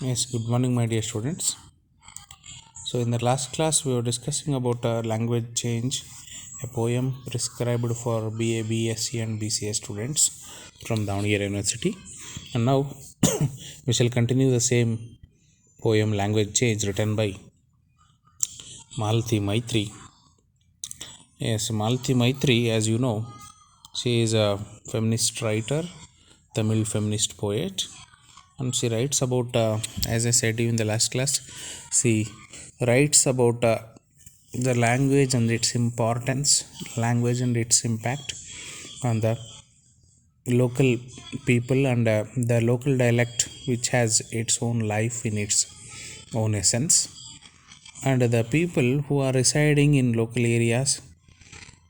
Yes, good morning, my dear students. So, in the last class, we were discussing about language change, a poem prescribed for BA, BSc, and BCA students from Davangere University. And now, we shall continue the same poem, Language Change, written by Malati Maitri. Yes, Malati Maitri, as you know, she is a feminist writer, Tamil feminist poet, and she writes about, as I said in the last class, she writes about the language and its importance, language and its impact on the local people and the local dialect, which has its own life in its own essence, and the people who are residing in local areas.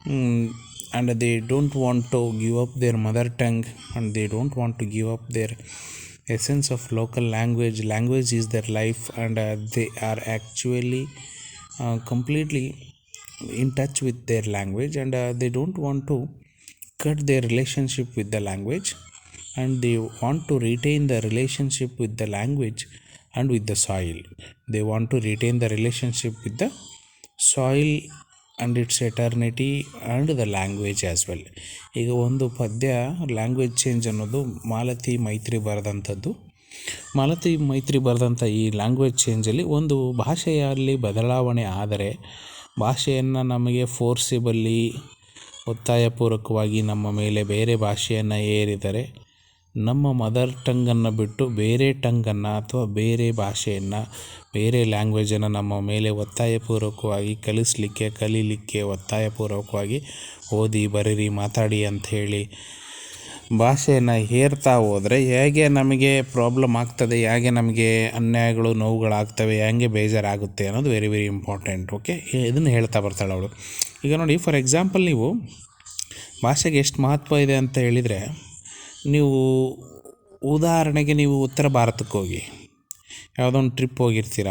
And they don't want to give up their mother tongue, and they don't want to give up their essence of local language is their life, and they are actually completely in touch with their language, and they don't want to cut their relationship with the language, and they want to retain the relationship with the language and with the soil. They want to retain the relationship with the soil and its eternity and the language as well. ಈಗ ಒಂದು ಪದ್ಯ language change ಅನ್ನೋದು ಮಾಲತಿ ಮೈತ್ರಿ ಬರೆದಂಥದ್ದು. ಮಾಲತಿ ಮೈತ್ರಿ ಬರೆದಂಥ ಈ language ಚೇಂಜಲ್ಲಿ ಒಂದು ಭಾಷೆಯಲ್ಲಿ ಬದಲಾವಣೆ ಆದರೆ, ಭಾಷೆಯನ್ನು ನಮಗೆ ಫೋರ್ಸಿಬಲ್ಲಿ ಒತ್ತಾಯಪೂರ್ವಕವಾಗಿ ನಮ್ಮ ಮೇಲೆ ಬೇರೆ ಭಾಷೆಯನ್ನು ಏರಿದರೆ, ನಮ್ಮ ಮದರ್ ಟಂಗನ್ನು ಬಿಟ್ಟು ಬೇರೆ ಟಂಗನ್ನು ಅಥವಾ ಬೇರೆ ಭಾಷೆಯನ್ನು, ಬೇರೆ ಲ್ಯಾಂಗ್ವೇಜನ್ನು ನಮ್ಮ ಮೇಲೆ ಒತ್ತಾಯಪೂರ್ವಕವಾಗಿ ಕಲೀಲಿಕ್ಕೆ ಒತ್ತಾಯಪೂರ್ವಕವಾಗಿ ಓದಿ ಬರೀರಿ ಮಾತಾಡಿ ಅಂಥೇಳಿ ಭಾಷೆಯನ್ನು ಹೇರ್ತಾ ಹೋದರೆ ಹೇಗೆ ನಮಗೆ ಪ್ರಾಬ್ಲಮ್ ಆಗ್ತದೆ, ಹೇಗೆ ನಮಗೆ ಅನ್ಯಾಯಗಳು ನೋವುಗಳಾಗ್ತವೆ, ಹೇಗೆ ಬೇಜಾರಾಗುತ್ತೆ ಅನ್ನೋದು ವೆರಿ ವೆರಿ ಇಂಪಾರ್ಟೆಂಟ್. ಓಕೆ, ಇದನ್ನು ಹೇಳ್ತಾ ಬರ್ತಾಳೆ ಅವಳು. ಈಗ ನೋಡಿ, ಫಾರ್ ಎಕ್ಸಾಂಪಲ್, ನೀವು ಭಾಷೆಗೆ ಎಷ್ಟು ಮಹತ್ವ ಇದೆ ಅಂತ ಹೇಳಿದರೆ, ನೀವು ಉದಾಹರಣೆಗೆ ನೀವು ಉತ್ತರ ಭಾರತಕ್ಕೆ ಹೋಗಿ ಯಾವುದೋ ಒಂದು ಟ್ರಿಪ್ ಹೋಗಿರ್ತೀರ,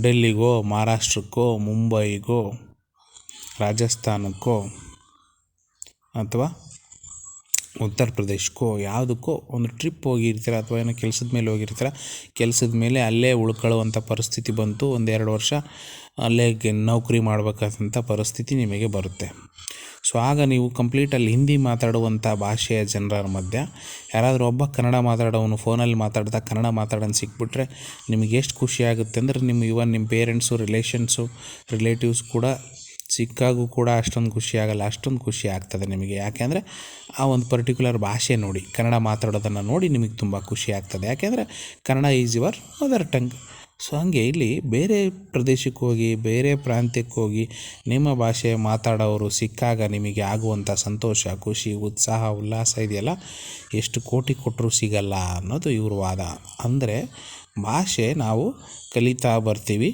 ಡೆಲ್ಲಿಗೋ, ಮಹಾರಾಷ್ಟ್ರಕ್ಕೋ, ಮುಂಬೈಗೋ, ರಾಜಸ್ಥಾನಕ್ಕೋ ಅಥವಾ ಉತ್ತರ ಪ್ರದೇಶಕ್ಕೋ ಯಾವುದಕ್ಕೋ ಒಂದು ಟ್ರಿಪ್ ಹೋಗಿರ್ತೀರ, ಅಥವಾ ಏನೋ ಕೆಲಸದ ಮೇಲೆ ಹೋಗಿರ್ತೀರ. ಕೆಲಸದ ಮೇಲೆ ಅಲ್ಲೇ ಉಳ್ಕೊಳ್ಳುವಂಥ ಪರಿಸ್ಥಿತಿ ಬಂತು, 1-2 ವರ್ಷ ಅಲ್ಲೇ ನೌಕರಿ ಮಾಡಬೇಕಾದಂಥ ಪರಿಸ್ಥಿತಿ ನಿಮಗೆ ಬರುತ್ತೆ. ಸೊ ಆಗ ನೀವು ಕಂಪ್ಲೀಟಲ್ಲಿ ಹಿಂದಿ ಮಾತಾಡುವಂಥ ಭಾಷೆಯ ಜನರ ಮಧ್ಯೆ ಯಾರಾದರೂ ಒಬ್ಬ ಕನ್ನಡ ಮಾತಾಡೋನು ಫೋನಲ್ಲಿ ಮಾತಾಡ್ತಾ ಕನ್ನಡ ಮಾತಾಡೋನು ಸಿಕ್ಬಿಟ್ರೆ ನಿಮಗೆ ಎಷ್ಟು ಖುಷಿ ಆಗುತ್ತೆ ಅಂದರೆ, ನಿಮ್ಮ ಪೇರೆಂಟ್ಸು, ರಿಲೇಟಿವ್ಸ್ ಕೂಡ ಸಿಕ್ಕಾಗೂ ಕೂಡ ಅಷ್ಟೊಂದು ಖುಷಿ ಆಗಲ್ಲ, ಅಷ್ಟೊಂದು ಖುಷಿ ಆಗ್ತದೆ ನಿಮಗೆ. ಯಾಕೆಂದರೆ ಆ ಒಂದು ಪರ್ಟಿಕ್ಯುಲರ್ ಭಾಷೆ ನೋಡಿ, ಕನ್ನಡ ಮಾತಾಡೋದನ್ನು ನೋಡಿ ನಿಮಗೆ ತುಂಬ ಖುಷಿ ಆಗ್ತದೆ. ಯಾಕೆಂದರೆ Kannada is your mother tongue. So ಹಾಗೆ ಇಲ್ಲಿ ಬೇರೆ ಪ್ರದೇಶಕ್ಕೆ ಹೋಗಿ, ಬೇರೆ ಪ್ರಾಂತ್ಯಕ್ಕೆ ಹೋಗಿ ನಿಮ್ಮ ಭಾಷೆ ಮಾತಾಡೋರು ಸಿಕ್ಕಾಗ ನಿಮಗೆ ಆಗುವಂಥ ಸಂತೋಷ, ಖುಷಿ, ಉತ್ಸಾಹ, ಉಲ್ಲಾಸ ಇದೆಯಲ್ಲ, ಎಷ್ಟು ಕೋಟಿ ಕೊಟ್ಟರೂ ಸಿಗಲ್ಲ ಅನ್ನೋದು ಇವ್ರ ವಾದ. ಅಂದರೆ ಭಾಷೆ ನಾವು ಕಲಿತಾ ಬರ್ತೀವಿ.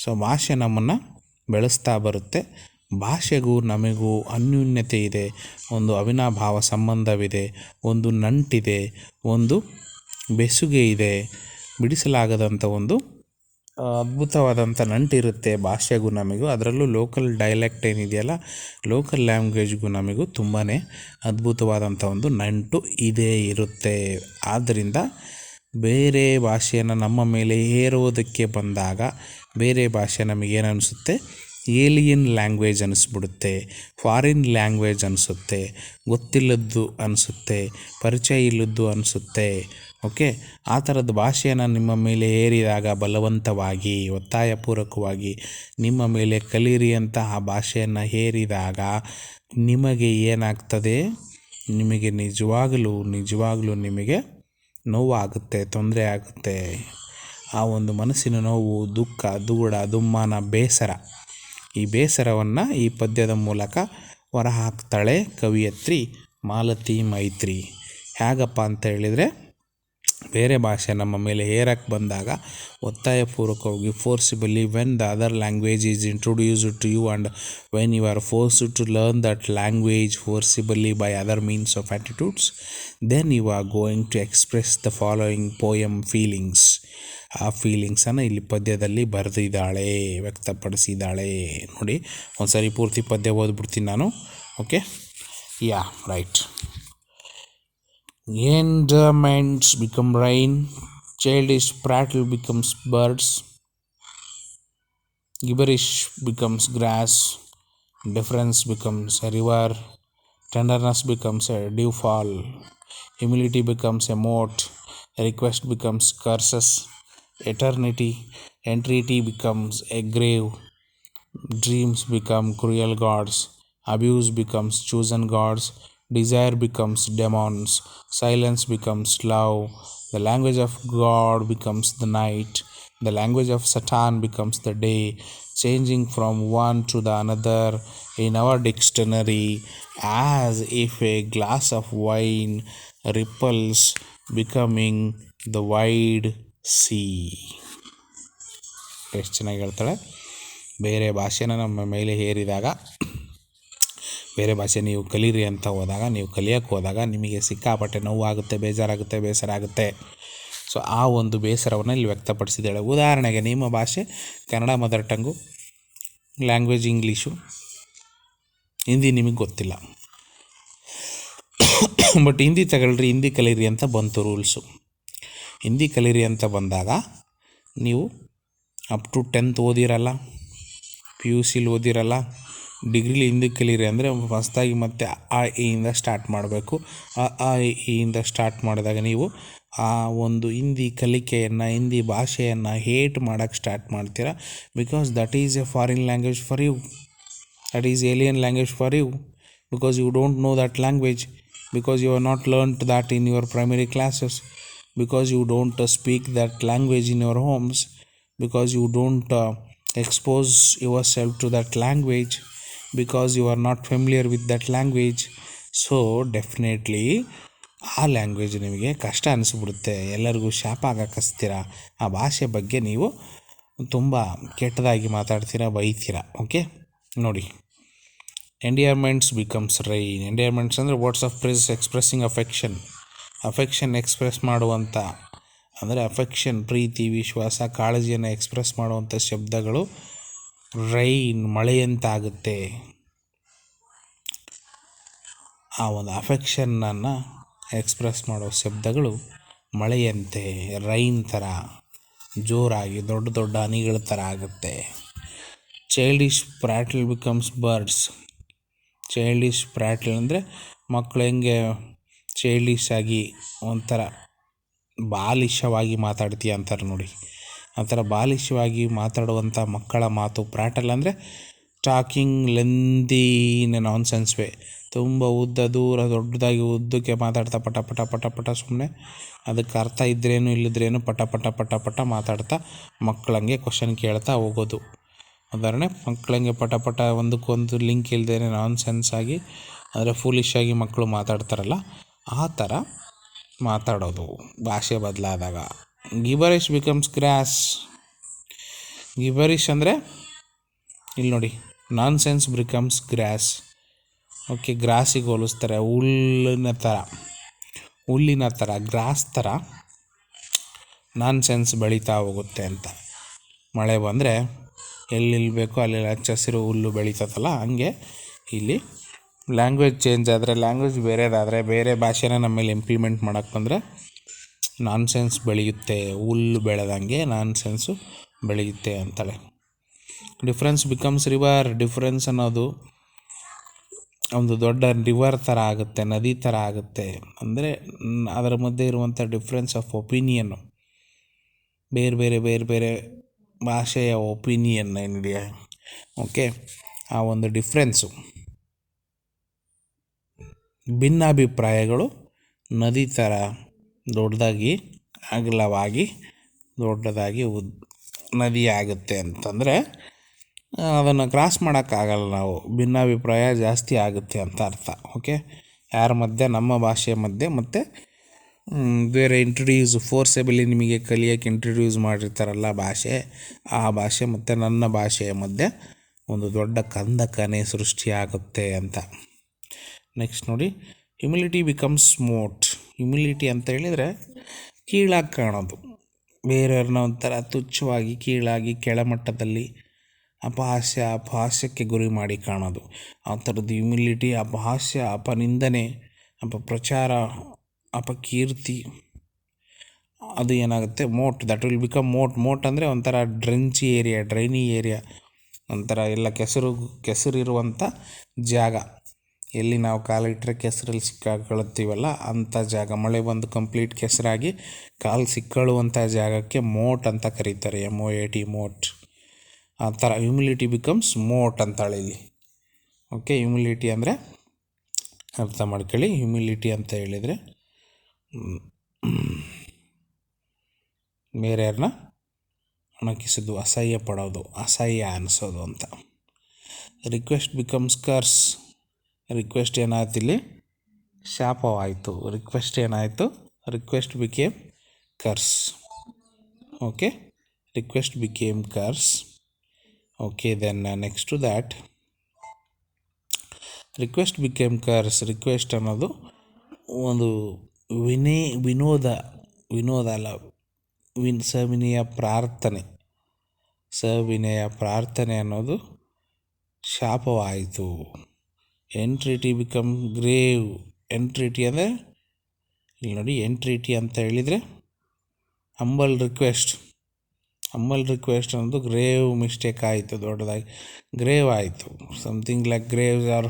ಸೊ ಭಾಷೆ ನಮ್ಮನ್ನು ಬೆಳೆಸ್ತಾ ಬರುತ್ತೆ. ಭಾಷೆಗೂ ನಮಗೂ ಅನ್ಯೂನ್ಯತೆ ಇದೆ, ಒಂದು ಅವಿನಾಭಾವ ಸಂಬಂಧವಿದೆ, ಒಂದು ನಂಟಿದೆ, ಒಂದು ಬೆಸುಗೆ ಇದೆ, ಬಿಡಿಸಲಾಗದಂಥ ಒಂದು ಅದ್ಭುತವಾದಂಥ ನಂಟಿರುತ್ತೆ ಭಾಷೆಗೂ ನಮಗೂ. ಅದರಲ್ಲೂ ಲೋಕಲ್ ಡೈಲೆಕ್ಟ್ ಏನಿದೆಯಲ್ಲ, ಲೋಕಲ್ ಲ್ಯಾಂಗ್ವೇಜ್ಗೂ ನಮಗೂ ತುಂಬಾ ಅದ್ಭುತವಾದಂಥ ಒಂದು ನಂಟು ಇದೇ ಇರುತ್ತೆ. ಆದ್ದರಿಂದ ಬೇರೆ ಭಾಷೆಯನ್ನು ನಮ್ಮ ಮೇಲೆ ಹೇರೋದಕ್ಕೆ ಬಂದಾಗ ಬೇರೆ ಭಾಷೆ ನಮಗೇನು ಅನಿಸುತ್ತೆ, ಏಲಿಯನ್ ಲ್ಯಾಂಗ್ವೇಜ್ ಅನ್ನಿಸ್ಬಿಡುತ್ತೆ, ಫಾರಿನ್ ಲ್ಯಾಂಗ್ವೇಜ್ ಅನಿಸುತ್ತೆ, ಗೊತ್ತಿಲ್ಲದ್ದು ಅನಿಸುತ್ತೆ, ಪರಿಚಯ ಇಲ್ಲದ್ದು ಅನಿಸುತ್ತೆ. ಓಕೆ, ಆ ಥರದ ಭಾಷೆಯನ್ನು ನಿಮ್ಮ ಮೇಲೆ ಹೇರಿದಾಗ, ಬಲವಂತವಾಗಿ ಒತ್ತಾಯಪೂರ್ವಕವಾಗಿ ನಿಮ್ಮ ಮೇಲೆ ಕಲೀರಿ ಅಂತ ಆ ಭಾಷೆಯನ್ನು ಹೇರಿದಾಗ ನಿಮಗೆ ಏನಾಗ್ತದೆ, ನಿಮಗೆ ನಿಜವಾಗಲೂ ನಿಮಗೆ ನೋವಾಗುತ್ತೆ, ತೊಂದರೆ ಆಗುತ್ತೆ. ಆ ಒಂದು ಮನಸ್ಸಿನ ನೋವು, ದುಃಖ, ದುಗುಡ, ದುಮ್ಮಾನ, ಬೇಸರ, ಈ ಬೇಸರವನ್ನು ಈ ಪದ್ಯದ ಮೂಲಕ ಹೊರಹಾಕ್ತಾಳೆ ಕವಿಯತ್ರಿ ಮಾಲತಿ ಮೈತ್ರಿ. ಹೇಗಪ್ಪ ಅಂತ ಹೇಳಿದರೆ, ಬೇರೆ ಭಾಷೆ ನಮ್ಮ ಮೇಲೆ ಹೇರಕ್ಕೆ ಬಂದಾಗ ಒತ್ತಾಯಪೂರ್ವಕವಾಗಿ forcibly, when the other language is introduced to you and when you are forced to learn that language forcibly by other means of attitudes, then you are going to express the following poem feelings. ಆ ಫೀಲಿಂಗ್ಸನ್ನು ಇಲ್ಲಿ ಪದ್ಯದಲ್ಲಿ ಬರೆದಿದ್ದಾಳೆ, ವ್ಯಕ್ತಪಡಿಸಿದ್ದಾಳೆ. ನೋಡಿ, ಒಂದು ಸರಿ ಪೂರ್ತಿ ಪದ್ಯ ಓದ್ಬಿಡ್ತೀನಿ ನಾನು. Okay, yeah right. Endurements become rain, Childish prattle becomes birds. Gibberish becomes grass. Difference becomes a river. Tenderness becomes a dewfall. Humility becomes a moat. Request becomes curses. Entreaty becomes a grave. Dreams become cruel gods. Abuse becomes chosen gods. Desire becomes demons. Silence becomes love. The language of God becomes the night. The language of Satan becomes the day, changing from one to the another in our dictionary as if a glass of wine ripples, becoming the wide sea. ಎಷ್ಟು ಚೆನ್ನಾಗಿ ಹೇಳ್ತಾಳೆ. ಬೇರೆ ಭಾಷೆನ ನಮ್ಮ ಮೇಲೆ ಹೇರಿದಾಗ, ಬೇರೆ ಭಾಷೆ ನೀವು ಕಲೀರಿ ಅಂತ ಹೋದಾಗ, ನೀವು ಕಲಿಯೋಕ್ಕೆ ಹೋದಾಗ ನಿಮಗೆ ಸಿಕ್ಕಾಪಟ್ಟೆ ನೋವಾಗುತ್ತೆ, ಬೇಜಾರಾಗುತ್ತೆ, ಬೇಸರ ಆಗುತ್ತೆ. ಸೊ ಆ ಒಂದು ಬೇಸರವನ್ನು ಇಲ್ಲಿ ವ್ಯಕ್ತಪಡಿಸಿದ್ದಾಳೆ. ಉದಾಹರಣೆಗೆ ನಿಮ್ಮ ಭಾಷೆ Kannada mother tongue, language English, Hindi ನಿಮಗೆ ಗೊತ್ತಿಲ್ಲ, ಬಟ್ ಹಿಂದಿ ತಗೊಳ್ರಿ, ಹಿಂದಿ ಕಲೀರಿ ಅಂತ ಬಂತು ರೂಲ್ಸು. ಹಿಂದಿ ಕಲೀರಿ ಅಂತ ಬಂದಾಗ ನೀವು ಅಪ್ ಟು 10th ಓದಿರಲ್ಲ, PUCಲಿ ಓದಿರಲ್ಲ, ಡಿಗ್ರಿಲಿ ಹಿಂದಿ ಕಲೀರಿ ಅಂದರೆ ಹೊಸದಾಗಿ ಮತ್ತೆ ಆ ಇಯಿಂದ ಸ್ಟಾರ್ಟ್ ಮಾಡಬೇಕು. ಆ ಇಯಿಂದ ಸ್ಟಾರ್ಟ್ ಮಾಡಿದಾಗ ನೀವು ಆ ಒಂದು ಹಿಂದಿ ಕಲಿಕೆಯನ್ನು, ಹಿಂದಿ ಭಾಷೆಯನ್ನು ಹೇಟ್ ಮಾಡೋಕ್ಕೆ ಸ್ಟಾರ್ಟ್ ಮಾಡ್ತೀರಾ. Because that is a foreign language for you, that is alien language for you, because you don't know that language, because you have not learnt that in your primary classes, because you don't speak that language in your homes, because you don't expose yourself to that language, because you are not familiar with that language. So definitely ಆ language ನಿಮಗೆ ಕಷ್ಟ ಅನಿಸ್ಬಿಡುತ್ತೆ, ಎಲ್ಲರಿಗೂ ಶಾಪ ಆಗಕ್ಕೆ ಹಚ್ತೀರ, ಆ ಭಾಷೆ ಬಗ್ಗೆ ನೀವು ತುಂಬ ಕೆಟ್ಟದಾಗಿ ಮಾತಾಡ್ತೀರಾ, ಬೈತೀರಾ. ಓಕೆ ನೋಡಿ, ಎಂಡಿಯರ್ಮೆಂಟ್ಸ್ ಬಿಕಮ್ಸ್ ರೈನ್. ಎಂಡಿಯರ್ಮೆಂಟ್ಸ್ ಅಂದರೆ words of praise expressing affection express ಮಾಡುವಂಥ, ಅಂದರೆ ಅಫೆಕ್ಷನ್, ಪ್ರೀತಿ, ವಿಶ್ವಾಸ, ಕಾಳಜಿಯನ್ನು ಎಕ್ಸ್ಪ್ರೆಸ್ ಮಾಡುವಂಥ ಶಬ್ದಗಳು ರೈನ್, ಮಳೆಯಂತಾಗುತ್ತೆ. ಆ ಒಂದು ಅಫೆಕ್ಷನನ್ನು ಎಕ್ಸ್ಪ್ರೆಸ್ ಮಾಡೋ ಶಬ್ದಗಳು ಮಳೆಯಂತೆ, ರೈನ್ ಥರ ಜೋರಾಗಿ ದೊಡ್ಡ ದೊಡ್ಡ ಹನಿಗಳ ಥರ ಆಗುತ್ತೆ. Childish prattle becomes birds. Childish prattle ಅಂದರೆ ಮಕ್ಕಳು ಹೆಂಗೆ ಚೈಲ್ಡಿಶ್ ಆಗಿ ಒಂಥರ ಬಾಲಿಶವಾಗಿ ಮಾತಾಡ್ತೀಯ ಅಂತಾರೆ ನೋಡಿ, ಆ ಥರ ಬಾಲಿಶವಾಗಿ ಮಾತಾಡುವಂಥ ಮಕ್ಕಳ ಮಾತು. ಪ್ರ್ಯಾಟಲ್ ಅಂದರೆ talking lengthy in a non sense way, ತುಂಬ ದೂರ ದೊಡ್ಡದಾಗಿ ಉದ್ದಕ್ಕೆ ಮಾತಾಡ್ತಾ ಪಟ ಪಟ ಪಟ ಪಟ, ಸುಮ್ಮನೆ ಅದಕ್ಕೆ ಅರ್ಥ ಇದ್ರೇನು ಇಲ್ಲದ್ರೇನು ಪಟ ಪಟ ಪಟ ಪಟ ಮಾತಾಡ್ತಾ ಮಕ್ಕಳಂಗೆ ಕ್ವಶನ್ ಕೇಳ್ತಾ ಹೋಗೋದು. ಉದಾಹರಣೆ, ಮಕ್ಕಳಂಗೆ ಪಟ ಪಟ ಒಂದಕ್ಕೊಂದು ಲಿಂಕ್ ಇಲ್ಲದೇನೆ ನಾನ್ ಸೆನ್ಸ್ ಆಗಿ, ಅಂದರೆ ಫೂಲಿಶ್ ಆಗಿ ಮಕ್ಕಳು ಮಾತಾಡ್ತಾರಲ್ಲ, ಆ ಥರ ಮಾತಾಡೋದು ಭಾಷೆ ಬದಲಾದಾಗ. ಗಿಬರಿಶ್ ಬಿಕಮ್ಸ್ ಗ್ರಾಸ್. ಗಿಬರಿಶ್ ಅಂದರೆ ಇಲ್ಲಿ ನೋಡಿ, ನಾನ್ ಸೆನ್ಸ್ ಬಿಕಮ್ಸ್ ಗ್ರಾಸ್. ಓಕೆ, ಗ್ರಾಸಿಗೆ ಹೋಲಿಸ್ತಾರೆ, ಹುಲ್ಲಿನ ಥರ ಗ್ರಾಸ್ ಥರ ನಾನ್ ಸೆನ್ಸ್ ಬೆಳೀತಾ ಹೋಗುತ್ತೆ ಅಂತ. ಮಳೆ ಬಂದರೆ ಎಲ್ಲಿ ಬೇಕೋ ಅಲ್ಲಿ ಹಚ್ಚ ಹಸಿರು ಹುಲ್ಲು ಬೆಳೀತದಲ್ಲ, ಹಂಗೆ ಇಲ್ಲಿ ಲ್ಯಾಂಗ್ವೇಜ್ ಚೇಂಜ್ ಆದರೆ, ಲ್ಯಾಂಗ್ವೇಜ್ ಬೇರೆದಾದರೆ, ಬೇರೆ ಭಾಷೆನ ನಮ್ಮಲ್ಲಿ ಇಂಪ್ಲಿಮೆಂಟ್ ಮಾಡೋಕ್ಕೆ ಬಂದರೆ ನಾನ್ ಸೆನ್ಸ್ ಬೆಳೆಯುತ್ತೆ, ಹುಲ್ಲು ಬೆಳೆದಂಗೆ ನಾನ್ ಸೆನ್ಸು ಬೆಳೆಯುತ್ತೆ ಅಂತಾಳೆ. Difference becomes river. ಡಿಫ್ರೆನ್ಸ್ ಅನ್ನೋದು ಒಂದು ದೊಡ್ಡ ರಿವರ್ ಥರ ಆಗುತ್ತೆ, ನದಿ ಥರ ಆಗುತ್ತೆ. ಅಂದರೆ ಅದರ ಮಧ್ಯೆ ಇರುವಂಥ ಡಿಫ್ರೆನ್ಸ್ ಆಫ್ ಒಪಿನಿಯನ್ನು, ಬೇರೆ ಬೇರೆ ಬೇರೆ ಬೇರೆ ಭಾಷೆಯ ಒಪಿನಿಯನ್ ಏನಿದೆಯಾ, ಓಕೆ, ಆ ಒಂದು ಡಿಫ್ರೆನ್ಸು, ಭಿನ್ನಾಭಿಪ್ರಾಯಗಳು ನದಿ ಥರ ದೊಡ್ಡದಾಗಿ ಅಗಲವಾಗಿ ದೊಡ್ಡದಾಗಿ ನದಿ ಆಗುತ್ತೆ ಅಂತಂದರೆ ಅದನ್ನು ಕ್ರಾಸ್ ಮಾಡೋಕ್ಕಾಗಲ್ಲ ನಾವು, ಭಿನ್ನಾಭಿಪ್ರಾಯ ಜಾಸ್ತಿ ಆಗುತ್ತೆ ಅಂತ ಅರ್ಥ. ಓಕೆ, ಯಾರ ಮಧ್ಯೆ, ನಮ್ಮ ಭಾಷೆಯ ಮಧ್ಯೆ ಮತ್ತು ಬೇರೆ ಫೋರ್ಸೆಬಲಿ ನಿಮಗೆ ಕಲಿಯೋಕ್ಕೆ ಇಂಟ್ರಡ್ಯೂಸ್ ಮಾಡಿರ್ತಾರಲ್ಲ ಭಾಷೆ, ಆ ಭಾಷೆ ಮತ್ತು ನನ್ನ ಭಾಷೆಯ ಮಧ್ಯೆ ಒಂದು ದೊಡ್ಡ ಕಂದಕನೇ ಸೃಷ್ಟಿಯಾಗುತ್ತೆ ಅಂತ. ನೆಕ್ಸ್ಟ್ ನೋಡಿ, ಹ್ಯುಮಿಲಿಟಿ ಬಿಕಮ್ಸ್ ಸ್ಮೋಟ್. ಹ್ಯುಮಿಲಿಟಿ ಅಂತ ಹೇಳಿದರೆ ಕೀಳಾಗಿ ಕಾಣೋದು, ಬೇರೆಯವ್ರನ್ನ ಒಂಥರ ತುಚ್ಛವಾಗಿ, ಕೀಳಾಗಿ, ಕೆಳಮಟ್ಟದಲ್ಲಿ, ಅಪಹಾಸ್ಯಕ್ಕೆ ಗುರಿ ಮಾಡಿ ಕಾಣೋದು. ಆ ಥರದ್ದು ಹ್ಯುಮಿಲಿಟಿ, ಅಪಹಾಸ್ಯ, ಅಪನಿಂದನೆ, ಅಪಪ್ರಚಾರ, ಅಪಕೀರ್ತಿ, ಅದು ಏನಾಗುತ್ತೆ ಮೋಟ್, ದಟ್ ವಿಲ್ ಬಿಕಮ್ ಮೋಟ್ ಅಂದರೆ ಒಂಥರ ಡ್ರೈನಿ ಏರಿಯಾ, ಒಂಥರ ಎಲ್ಲ ಕೆಸರಿರುವಂಥ ಜಾಗ, ಎಲ್ಲಿ ನಾವು ಕಾಲಿಟ್ಟರೆ ಕೆಸರಲ್ಲಿ ಸಿಕ್ಕಾಕೊಳ್ತೀವಲ್ಲ ಅಂಥ ಜಾಗ, ಮಳೆ ಬಂದು ಕಂಪ್ಲೀಟ್ ಕೆಸರಾಗಿ ಕಾಲು ಸಿಕ್ಕೊಳ್ಳುವಂಥ ಜಾಗಕ್ಕೆ ಮೋಟ್ ಅಂತ ಕರೀತಾರೆ, MOAT ಮೋಟ್. ಆ ಥರ ಹ್ಯುಮಿಲಿಟಿ ಬಿಕಮ್ಸ್ ಮೋಟ್ ಅಂತಾಳೆ ಇಲ್ಲಿ. ಓಕೆ, ಹ್ಯುಮಿಲಿಟಿ ಅಂದರೆ ಅರ್ಥ ಮಾಡ್ಕೊಳ್ಳಿ. ಹ್ಯುಮಿಲಿಟಿ ಅಂತ ಹೇಳಿದರೆ ಬೇರೆ ಯಾರನ್ನ ಅಣಕಿಸೋದು, ಅಸಹ್ಯ ಪಡೋದು, ಅಸಹ್ಯ ಅನಿಸೋದು ಅಂತ. Request becomes ಕರ್ಸ್. ರಿಕ್ವೆಸ್ಟ್ ಏನಾಯ್ತು ಇಲ್ಲಿ? ಶಾಪವಾಯಿತು. Request became curse. Okay, request became curse. Okay, then next to that request became curse. Request ಅನ್ನೋದು ಒಂದು ವಿನೋದ ಅಲ್ಲ, ಸವಿನಯ ಪ್ರಾರ್ಥನೆ ಅನ್ನೋದು ಶಾಪವಾಯಿತು. ಎಂಟ್ರಿಟಿ ಬಿಕಮ್ ಗ್ರೇವ್. ಎಂಟ್ರಿಟಿ ಅಂದರೆ ಇಲ್ಲಿ ನೋಡಿ, ಎಂಟ್ರಿಟಿ ಅಂತ ಹೇಳಿದರೆ ಹಂಬಲ್ ರಿಕ್ವೆಸ್ಟ್ ಅನ್ನೋದು ಗ್ರೇವ್ ಮಿಸ್ಟೇಕ್ ಆಯಿತು, ದೊಡ್ಡದಾಗಿ ಗ್ರೇವ್ ಆಯಿತು. ಸಮಥಿಂಗ್ ಲೈಕ್ ಗ್ರೇವ್ಸ್ ಆರ್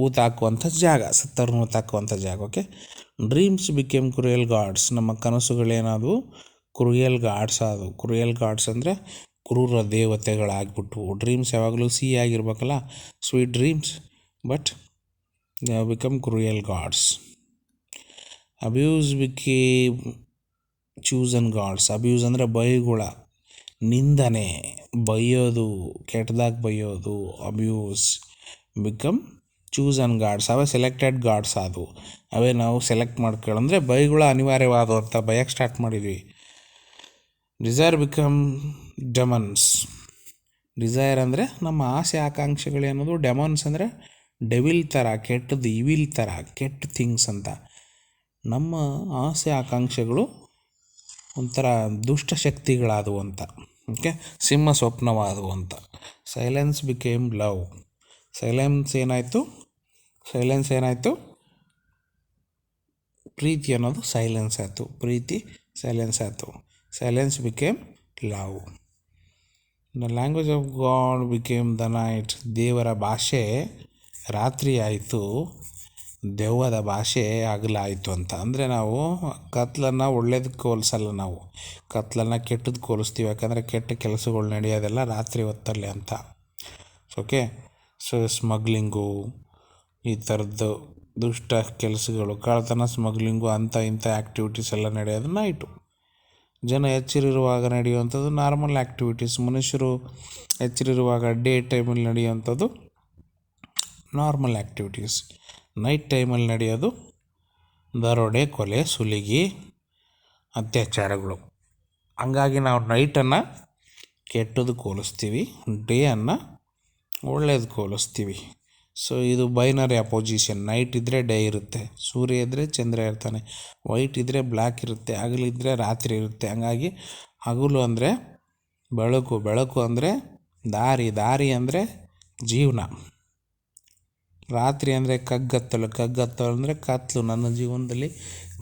ಊತಾಕುವಂಥ ಜಾಗ, ಸತ್ತರ್ನ ಊತಾಕುವಂಥ ಜಾಗ. Okay, dreams became cruel gods. ನಮ್ಮ ಕನಸುಗಳೇನಾದವು ಕ್ರೂಯಲ್ ಗಾಡ್ಸ್ ಆದವು. ಕ್ರೂಯಲ್ ಗಾಡ್ಸ್ ಅಂದರೆ ಕ್ರೂರ ದೇವತೆಗಳಾಗ್ಬಿಟ್ವು. ಡ್ರೀಮ್ಸ್ ಯಾವಾಗಲೂ ಆಗಿರ್ಬೇಕಲ್ಲ, sweet dreams, but they have become cruel gods. Abuse became chosen gods. Abuse ಅಂದರೆ ಬೈಗುಳ, ನಿಂದನೆ, ಬೈಯೋದು, ಕೆಟ್ಟದಾಗಿ ಬೈಯೋದು. Abuse become chosen gods. ಅವೇ ಸೆಲೆಕ್ಟೆಡ್ ಗಾಡ್ಸ್ ಆದವು. ಅವೇ ನಾವು ಸೆಲೆಕ್ಟ್ ಮಾಡ್ಕೊಳ್ಳಂದ್ರೆ ಬೈಗುಳ ಅನಿವಾರ್ಯವಾದವು ಅಂತ ಬಯಕ್ಕೆ ಸ್ಟಾರ್ಟ್ ಮಾಡಿದ್ವಿ. Desire become demons. ಡಿಸೈರ್ ಅಂದರೆ ನಮ್ಮ ಆಸೆ ಆಕಾಂಕ್ಷೆಗಳೇನೋದು. ಡೆಮನ್ಸ್ ಅಂದರೆ ಡೆವಿಲ್ ಥರ, ಕೆಟ್ಟದ್ದು, ಇವಿಲ್ ಥರ, ಕೆಟ್ಟ ಥಿಂಗ್ಸ್ ಅಂತ. ನಮ್ಮ ಆಸೆ ಆಕಾಂಕ್ಷೆಗಳು ಒಂಥರ ದುಷ್ಟಶಕ್ತಿಗಳಾದವು ಅಂತ. ಓಕೆ, ಸಿಂಹ ಸ್ವಪ್ನವಾದವು ಅಂತ. Silence became love. ಸೈಲೆನ್ಸ್ ಏನಾಯಿತು? ಪ್ರೀತಿ ಅನ್ನೋದು ಸೈಲೆನ್ಸ್ ಆಯಿತು. Silence became love. The language of god became the night. ದೇವರ ಭಾಷೆ ರಾತ್ರಿ ಆಯಿತು, ದೆವ್ವದ ಭಾಷೆ ಹಗಲಾಯಿತು ಅಂತ. ಅಂದರೆ ನಾವು ಕತ್ಲನ್ನು ಒಳ್ಳೇದಕ್ಕೆ ಹೋಲಿಸಲ್ಲ, ನಾವು ಕತ್ಲನ್ನು ಕೆಟ್ಟದಕ್ಕೆ ಹೋಲಿಸ್ತೀವಿ. ಯಾಕಂದರೆ ಕೆಟ್ಟ ಕೆಲಸಗಳು ನಡೆಯೋದೆಲ್ಲ ರಾತ್ರಿ ಹೊತ್ತಲ್ಲಿ ಅಂತ. ಓಕೆ, ಸೊ ಸ್ಮಗ್ಲಿಂಗು, ಈ ಥರದ್ದು ದುಷ್ಟ ಕೆಲಸಗಳು, ಕಳ್ಳತನ, ಸ್ಮಗ್ಲಿಂಗು, ಅಂಥ ಇಂಥ ಆ್ಯಕ್ಟಿವಿಟೀಸ್ ಎಲ್ಲ ನಡೆಯೋದು ನೈಟು. ಜನ ಎಚ್ಚರಿರುವಾಗ ನಡೆಯುವಂಥದ್ದು ನಾರ್ಮಲ್ ಆ್ಯಕ್ಟಿವಿಟೀಸ್. ಮನುಷ್ಯರು ಎಚ್ಚರಿರುವಾಗ ಡೇ ಟೈಮಲ್ಲಿ ನಡೆಯುವಂಥದ್ದು ನಾರ್ಮಲ್ ಆ್ಯಕ್ಟಿವಿಟೀಸ್. ನೈಟ್ ಟೈಮಲ್ಲಿ ನಡೆಯೋದು ದರೋಡೆ, ಕೊಲೆ, ಸುಲಿಗೆ, ಅತ್ಯಾಚಾರಗಳು. ಹಂಗಾಗಿ ನಾವು ನೈಟನ್ನು ಕೆಟ್ಟದಕ್ಕೆ ಹೋಲಿಸ್ತೀವಿ, ಡೇಯನ್ನು ಒಳ್ಳೇದಕ್ಕೆ ಹೋಲಿಸ್ತೀವಿ. ಸೊ ಇದು ಬೈನರಿ ಅಪೋಸಿಷನ್. ನೈಟ್ ಇದ್ದರೆ ಡೇ ಇರುತ್ತೆ, ಸೂರ್ಯ ಇದ್ದರೆ ಚಂದ್ರ ಇರ್ತಾನೆ, ವೈಟ್ ಇದ್ದರೆ ಬ್ಲ್ಯಾಕ್ ಇರುತ್ತೆ, ಹಗಲಿದ್ದರೆ ರಾತ್ರಿ ಇರುತ್ತೆ. ಹಂಗಾಗಿ ಹಗಲು ಅಂದರೆ ಬೆಳಕು ಅಂದರೆ ದಾರಿ ಅಂದರೆ ಜೀವನ. ರಾತ್ರಿ ಅಂದರೆ ಕಗ್ಗತ್ತಲು ಅಂದರೆ ಕತ್ಲು. ನನ್ನ ಜೀವನದಲ್ಲಿ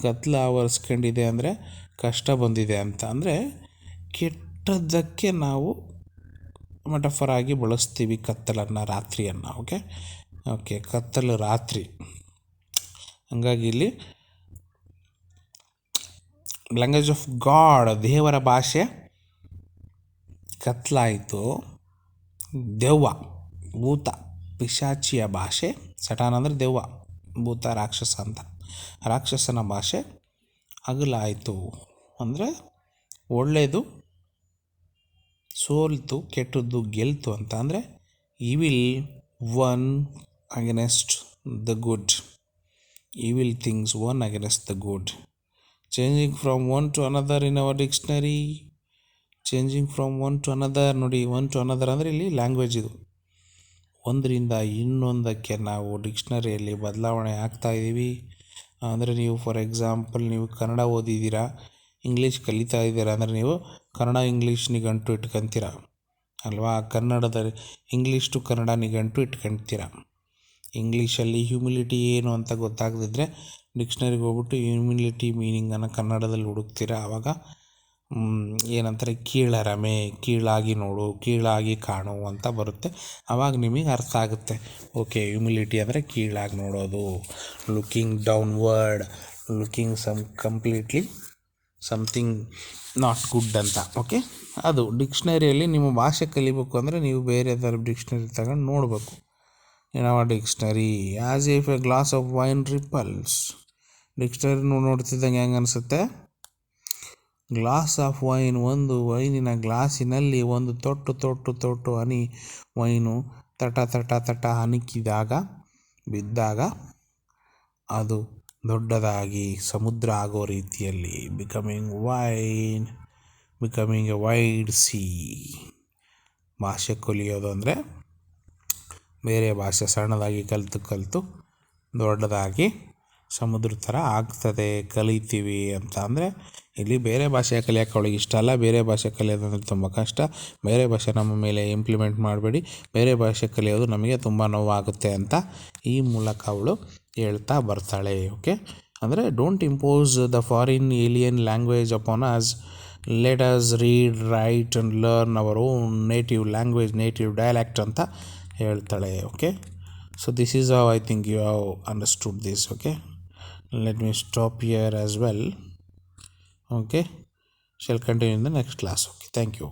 ಕತ್ಲು ಆವರಿಸ್ಕೊಂಡಿದೆ ಅಂದರೆ ಕಷ್ಟ ಬಂದಿದೆ ಅಂತ. ಅಂದರೆ ಕೆಟ್ಟದ್ದಕ್ಕೆ ನಾವು ಮೆಟಫರ್ ಆಗಿ ಬಳಸ್ತೀವಿ ಕತ್ತಲನ್ನು, ರಾತ್ರಿಯನ್ನು. ಓಕೆ, ಕತ್ತಲು ರಾತ್ರಿ. ಹಂಗಾಗಿ ಇಲ್ಲಿ ಲ್ಯಾಂಗ್ವೇಜ್ ಆಫ್ ಗಾಡ್, ದೇವರ ಭಾಷೆ ಕತ್ಲಾಯಿತು. ದೆವ್ವ, ಭೂತ, ಪಿಶಾಚಿಯ ಭಾಷೆ, ಸಟಾನ್ ಅಂದರೆ ದೆವ್ವ, ಭೂತ ರಾಕ್ಷಸ ಅಂತ. ರಾಕ್ಷಸನ ಭಾಷೆ ಹಗಲಾಯಿತು ಅಂದರೆ ಒಳ್ಳೆಯದು ಸೋಲ್ತು, ಕೆಟ್ಟದ್ದು ಗೆಲ್ತು ಅಂತ. ಅಂದರೆ evil won against the good. Evil things won against the good. Changing from one to another in our dictionary. Changing from one to another. ನೋಡಿ, ಒನ್ ಟು ಅನದರ್ ಅಂದರೆ ಇಲ್ಲಿ ಲ್ಯಾಂಗ್ವೇಜ್ ಇದು. ಒಂದರಿಂದ ಇನ್ನೊಂದಕ್ಕೆ ನಾವು ಡಿಕ್ಷನರಿಯಲ್ಲಿ ಬದಲಾವಣೆ ಆಗ್ತಾಯಿದ್ದೀವಿ. ಅಂದರೆ ನೀವು ಫಾರ್ ಎಕ್ಸಾಂಪಲ್ ನೀವು ಕನ್ನಡ ಓದಿದ್ದೀರಾ, ಇಂಗ್ಲೀಷ್ ಕಲಿತಾ ಇದ್ದೀರಾ ಅಂದರೆ ನೀವು ಕನ್ನಡ ಇಂಗ್ಲೀಷ್ ನಿಘಂಟು ಇಟ್ಕೊತೀರ ಅಲ್ವಾ. ಕನ್ನಡದಲ್ಲಿ ಇಂಗ್ಲೀಷ್ ಟು ಕನ್ನಡ ನಿಘಂಟು ಇಟ್ಕೊತೀರ. ಇಂಗ್ಲೀಷಲ್ಲಿ ಹ್ಯುಮಿಲಿಟಿ ಏನು ಅಂತ ಗೊತ್ತಾಗದಿದ್ದರೆ ಡಿಕ್ಷನರಿಗೆ ಹೋಗ್ಬಿಟ್ಟು ಹ್ಯೂಮಿಲಿಟಿ ಮೀನಿಂಗನ್ನು ಕನ್ನಡದಲ್ಲಿ ಹುಡುಕ್ತೀರಾ. ಆವಾಗ ಏನಂತಾರೆ, ಕೀಳರಮೆ, ಕೀಳಾಗಿ ನೋಡು, ಕೀಳಾಗಿ ಕಾಣು ಅಂತ ಬರುತ್ತೆ. ಆವಾಗ ನಿಮಗೆ ಅರ್ಥ ಆಗುತ್ತೆ. ಓಕೆ, ಹ್ಯೂಮಿಲಿಟಿ ಅಂದರೆ ಕೀಳಾಗಿ ನೋಡೋದು, looking downward, looking completely something not good ಅಂತ. ಓಕೆ, ಅದು ಡಿಕ್ಷನರಿಯಲ್ಲಿ ನಿಮ್ಮ ಭಾಷೆ ಕಲಿಬೇಕು ಅಂದರೆ ನೀವು ಬೇರೆ ಥರ ಡಿಕ್ಷನರಿ ತಗೊಂಡು ನೋಡಬೇಕು. ಯಾವ dictionary, as if a glass of wine ripples. Dictionary ನೋಡ್ತಿದ್ದಂಗೆ ಹೆಂಗೆ ಅನಿಸುತ್ತೆ? ಗ್ಲಾಸ್ ಆಫ್ ವೈನ್, ಒಂದು ವೈನಿನ ಗ್ಲಾಸಿನಲ್ಲಿ ಒಂದು ತೊಟ್ಟು ಹನಿ ವೈನು ತಟ ಹನಿಕಿದಾಗ ಬಿದ್ದಾಗ ಅದು ದೊಡ್ಡದಾಗಿ ಸಮುದ್ರ ಆಗೋ ರೀತಿಯಲ್ಲಿ ಬಿಕಮಿಂಗ್ ಎ ವೈಡ್ ಸೀ. ಭಾಷೆ ಕಲಿಯೋದು ಅಂದರೆ ಬೇರೆ ಭಾಷೆ ಸಣ್ಣದಾಗಿ ಕಲಿತು ದೊಡ್ಡದಾಗಿ ಸಮುದ್ರ ಥರ ಆಗ್ತದೆ, ಕಲಿತೀವಿ ಅಂತ. ಅಂದರೆ ಇಲ್ಲಿ ಬೇರೆ ಭಾಷೆ ಕಲಿಯೋಕೆ ಅವಳಿಗೆ ಇಷ್ಟ ಅಲ್ಲ, ಬೇರೆ ಭಾಷೆ ಕಲಿಯೋದಂದರೆ ತುಂಬ ಕಷ್ಟ, ಬೇರೆ ಭಾಷೆ ನಮ್ಮ ಮೇಲೆ ಇಂಪ್ಲಿಮೆಂಟ್ ಮಾಡಬೇಡಿ, ಬೇರೆ ಭಾಷೆ ಕಲಿಯೋದು ನಮಗೆ ತುಂಬ ನೋವಾಗುತ್ತೆ ಅಂತ ಈ ಮೂಲಕ ಅವಳು ಹೇಳ್ತಾ ಬರ್ತಾಳೆ. ಓಕೆ, ಅಂದರೆ don't impose the foreign alien language upon us, let us read, write and learn our own native language, native dialect ಅಂತ ಹೇಳ್ತಾಳೆ. Okay, so this is how I think you have understood this. Okay, let me stop here as well. Okay, shall continue in the next class. Okay, thank you.